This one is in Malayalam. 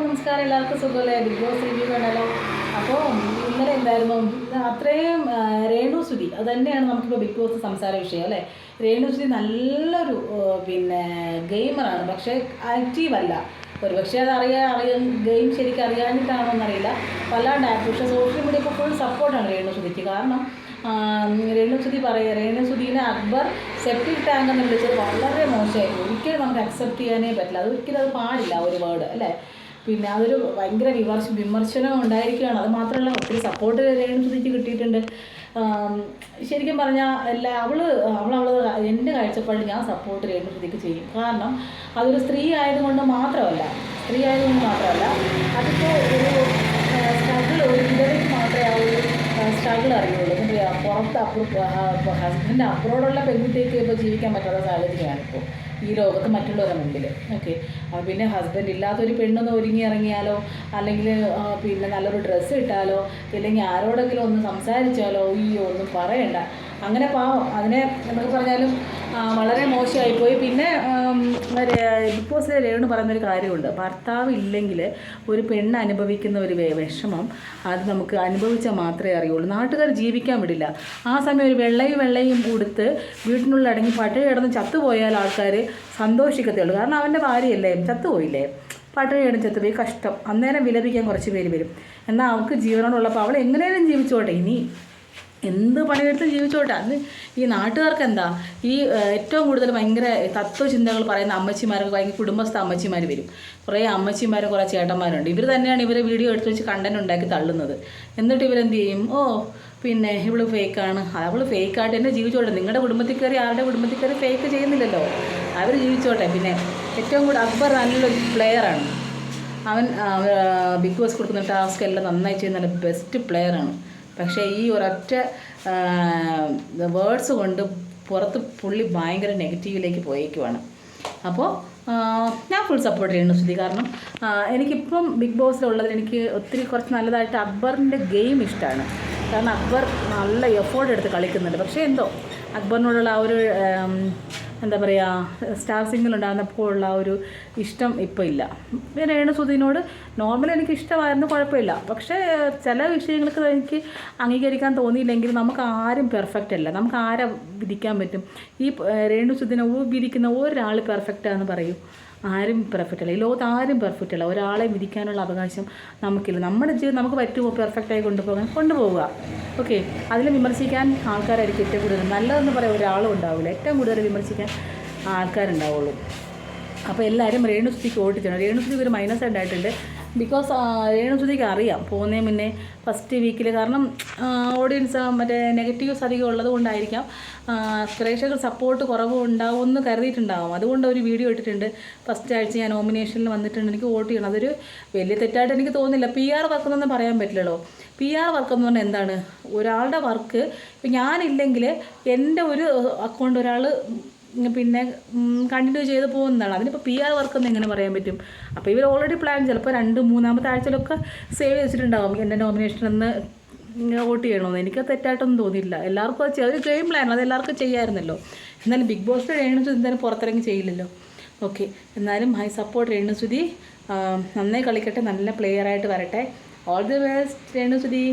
നമസ്കാരം. എല്ലാവർക്കും സുഖമല്ലേ? ബിഗ് ബോസ് റിവ്യൂ കണ്ടല്ലോ. അപ്പോൾ ഇന്നലെ എന്തായിരുന്നു അത്രയും രേണുസുതി അത് തന്നെയാണ് നമുക്കിപ്പോൾ ബിഗ് ബോസ് സംസാര വിഷയം അല്ലേ. രേണുസുതി നല്ലൊരു പിന്നെ ഗെയിമറാണ്, പക്ഷേ ആക്റ്റീവല്ല. ഒരു പക്ഷേ അറിയാൻ ഗെയിം ശരിക്കും അറിയാനിട്ടാണോ എന്നറിയില്ല, വല്ലാണ്ട് ആക്റ്റീവ്. പക്ഷേ സോഷ്യൽ മീഡിയ ഇപ്പോൾ ഫുൾ സപ്പോർട്ടാണ് രേണുസുതിക്ക്. കാരണം രേണുസുദീനെ അക്ബർ സെപ്റ്റിക് ടാങ്ക് എന്ന് വിളിച്ചത് വളരെ മോശമായി. ഒരിക്കലും നമുക്ക് അക്സെപ്റ്റ് ചെയ്യാനേ പറ്റില്ല. ഒരിക്കലും അത് പാടില്ല, ഒരു വേർഡ് അല്ലേ. പിന്നെ അതൊരു ഭയങ്കര വിമർശനം ഉണ്ടായിരിക്കുകയാണ്. അത് മാത്രമല്ല, ഒത്തിരി സപ്പോർട്ട് രേണുസുദിക്ക് കിട്ടിയിട്ടുണ്ട്. ശരിക്കും പറഞ്ഞാൽ അവള് എൻ്റെ കാഴ്ചപ്പാടിൽ ഞാൻ സപ്പോർട്ട് രേണുസുദിക്ക് ചെയ്യും. കാരണം അതൊരു സ്ത്രീ ആയതുകൊണ്ട് മാത്രമല്ല, അതിപ്പോൾ ഒരു സ്ട്രഗിൾ, ഒരു വിധവയ്ക്ക് മാത്രമേ ആ ഒരു സ്ട്രഗിൾ അറിയുള്ളൂ. എന്താ പുറത്ത് ഹസ്ബൻഡ് അബ്രോഡുള്ള പെൺകുട്ടിക്ക് ഇപ്പോൾ ജീവിക്കാൻ പറ്റാത്ത സാഹചര്യമാണ് ഇപ്പോൾ ഈ ലോകത്ത് മറ്റുള്ളവരുടെ മുമ്പിൽ. ഓക്കെ, പിന്നെ ഹസ്ബൻഡ് ഇല്ലാത്തൊരു പെണ്ണൊന്ന് ഒരുങ്ങി ഇറങ്ങിയാലോ, അല്ലെങ്കിൽ പിന്നെ നല്ലൊരു ഡ്രസ്സ് ഇട്ടാലോ, ഇല്ലെങ്കിൽ ആരോടെങ്കിലും ഒന്ന് സംസാരിച്ചാലോ, ഒന്നും പറയണ്ട. അങ്ങനെ പാവം, അതിനെ എന്നൊക്കെ പറഞ്ഞാലും വളരെ മോശമായിപ്പോയി. പിന്നെ ബിഗ് ബോസിലെ രേണു പറയുന്നൊരു കാര്യമുണ്ട്, ഭർത്താവ് ഇല്ലെങ്കിൽ ഒരു പെണ്ണ് അനുഭവിക്കുന്ന ഒരു വിഷമം അത് നമുക്ക് അനുഭവിച്ചാൽ മാത്രമേ അറിയുള്ളൂ. നാട്ടുകാർ ജീവിക്കാൻ വിടില്ല. ആ സമയം ഒരു വെള്ളയും കൊടുത്ത് വീട്ടിനുള്ളിൽ അടങ്ങി പട്ടിണി കിടന്ന് ചത്തുപോയാൽ ആൾക്കാർ സന്തോഷിക്കത്തേ ഉള്ളൂ. കാരണം അവൻ്റെ ഭാര്യയല്ലേ, ചത്തുപോയില്ലേ, പട്ടിണി കിടന്ന് ചത്തുപോയി, കഷ്ടം. അന്നേരം വിലപിക്കാൻ കുറച്ച് പേര് വരും. എന്നാൽ അവൾക്ക് ജീവനോടുള്ളപ്പോൾ അവൾ എങ്ങനെയും ജീവിച്ചോട്ടെ, ഇനി എന്ത് പണിയെടുത്ത് ജീവിച്ചോട്ടെ. അന്ന് ഈ നാട്ടുകാർക്ക് എന്താ, ഈ ഏറ്റവും കൂടുതൽ ഭയങ്കര തത്വചിന്തകൾ പറയുന്ന അമ്മച്ചിമാർക്ക് ഭയങ്കര കുടുംബസ്ഥ അമ്മച്ചിമാർ വരും. കുറേ അമ്മച്ചിമാരും കുറേ ചേട്ടന്മാരുണ്ട്. ഇവർ തന്നെയാണ് ഇവരെ വീഡിയോ എടുത്ത് വെച്ച് കണ്ടന്റ് ഉണ്ടാക്കി തള്ളുന്നത്. എന്നിട്ട് ഇവരെന്ത് ചെയ്യും, പിന്നെ ഇവള് ഫേക്കാണ്, അവൾ ഫേക്കായിട്ട് തന്നെ ജീവിച്ചോട്ടെ. നിങ്ങളുടെ കുടുംബത്തിൽ കയറി ആരുടെ കുടുംബത്തിൽ കയറി ഫേക്ക് ചെയ്യുന്നില്ലല്ലോ, അവർ ജീവിച്ചോട്ടെ. പിന്നെ ഏറ്റവും കൂടുതൽ അക്ബർ നല്ലൊരു പ്ലെയറാണ്. അവൻ ബിഗ് ബോസ് കൊടുക്കുന്ന ടാസ്ക് എല്ലാം നന്നായി ചെയ്യുന്ന നല്ല ബെസ്റ്റ് പ്ലെയറാണ്. പക്ഷേ ഈ ഒരൊറ്റ വേർഡ്സ് കൊണ്ട് പുറത്ത് പുള്ളി ഭയങ്കര നെഗറ്റീവിലേക്ക് പോയേക്കുവാണ്. അപ്പോൾ ഞാൻ ഫുൾ സപ്പോർട്ട് ചെയ്യുന്നു സുധി. കാരണം എനിക്കിപ്പം ബിഗ് ബോസിലുള്ളതിൽ എനിക്ക് ഒത്തിരി കുറച്ച് നല്ലതായിട്ട് അക്ബറിൻ്റെ ഗെയിം ഇഷ്ടമാണ്. കാരണം അക്ബർ നല്ല എഫേർട്ട് എടുത്ത് കളിക്കുന്നുണ്ട്. പക്ഷേ എന്തോ അക്ബറിനോടുള്ള ആ ഒരു എന്താ പറയുക, സ്റ്റാർ സിംഗിലുണ്ടാകുന്നപ്പോൾ ഉള്ള ആ ഒരു ഇഷ്ടം ഇപ്പോൾ ഇല്ല. പിന്നെ രേണുസുധീനോട് നോർമലി എനിക്ക് ഇഷ്ടമായിരുന്നു, കുഴപ്പമില്ല. പക്ഷേ ചില വിഷയങ്ങൾക്ക് എനിക്ക് അംഗീകരിക്കാൻ തോന്നിയില്ലെങ്കിൽ നമുക്ക് ആരും പെർഫെക്റ്റ് അല്ല. നമുക്ക് ആരെ വിധിക്കാൻ പറ്റും? ഈ രേണുസുധീനെ വിധിക്കുന്ന ഒരാൾ പെർഫെക്റ്റാണെന്ന് പറയും. ആരും പെർഫെക്റ്റ് അല്ല, ഈ ലോകത്ത് ആരും പെർഫെക്റ്റ് അല്ല. ഒരാളെ വിധിക്കാനുള്ള അവകാശം നമുക്കില്ല. നമ്മുടെ ജീവിതം നമുക്ക് പറ്റുമോ പെർഫെക്റ്റായി കൊണ്ടുപോവുക. ഓക്കെ, അതിൽ വിമർശിക്കാൻ ആൾക്കാരായിരിക്കും ഏറ്റവും കൂടുതൽ. നല്ലതെന്ന് പറയാൻ ഒരാളും ഉണ്ടാവില്ല, ഏറ്റവും കൂടുതൽ വിമർശിക്കാൻ ആൾക്കാരുണ്ടാവുള്ളൂ. അപ്പോൾ എല്ലാവരും രേണുസുധിക്ക് വോട്ട് ചെയ്യണം. രേണുസുധിക്ക് ഒരു മൈനസ് ഉണ്ടായിട്ടുണ്ട്. ബിക്കോസ് രേണുസുധിക്ക് അറിയാം പോകുന്നതിന് മുന്നേ ഫസ്റ്റ് വീക്കിൽ, കാരണം ഓഡിയൻസ് മറ്റേ നെഗറ്റീവ്സ് അധികം ഉള്ളത് കൊണ്ടായിരിക്കാം, പ്രേക്ഷകർ സപ്പോർട്ട് കുറവ് ഉണ്ടാവുമെന്ന് കരുതിയിട്ടുണ്ടാകും. അതുകൊണ്ട് ഒരു വീഡിയോ ഇട്ടിട്ടുണ്ട്, ഫസ്റ്റ് ആഴ്ച ഞാൻ നോമിനേഷനിൽ വന്നിട്ടുണ്ട്, എനിക്ക് വോട്ട് ചെയ്യണം. അതൊരു വലിയ തെറ്റായിട്ട് എനിക്ക് തോന്നുന്നില്ല. PR വർക്കെന്നൊന്നും പറയാൻ പറ്റില്ലല്ലോ. PR വർക്ക് എന്ന് പറഞ്ഞാൽ എന്താണ്? ഒരാളുടെ വർക്ക് ഇപ്പം ഞാനില്ലെങ്കിൽ എൻ്റെ ഒരു അക്കൗണ്ട് ഒരാൾ പിന്നെ കണ്ടിന്യൂ ചെയ്ത് പോകുന്നതാണ്. അതിനിപ്പോൾ PR വർക്കെന്ന് എങ്ങനെ പറയാൻ പറ്റും? അപ്പോൾ ഇവർ ഓൾറെഡി പ്ലാൻ ചിലപ്പോൾ 2-3 ആഴ്ചയിലൊക്കെ സേവ് ചെയ്തിട്ടുണ്ടാകും എൻ്റെ നോമിനേഷനെന്ന് വോട്ട് ചെയ്യണമെന്ന്. എനിക്ക് തെറ്റായിട്ടൊന്നും തോന്നിയില്ല. എല്ലാവർക്കും ഒരു ഗെയിം പ്ലാൻ അത് എല്ലാവർക്കും ചെയ്യാമായിരുന്നല്ലോ. എന്നാലും ബിഗ് ബോസിൻ്റെ രേണുസുധി എന്തായാലും പുറത്തിറങ്ങി ചെയ്യില്ലല്ലോ. ഓക്കെ, എന്നാലും ഹൈ സപ്പോർട്ട് രേണുസുധി. നന്നായി കളിക്കട്ടെ, നല്ല പ്ലെയറായിട്ട് വരട്ടെ. All the best Renusudhi.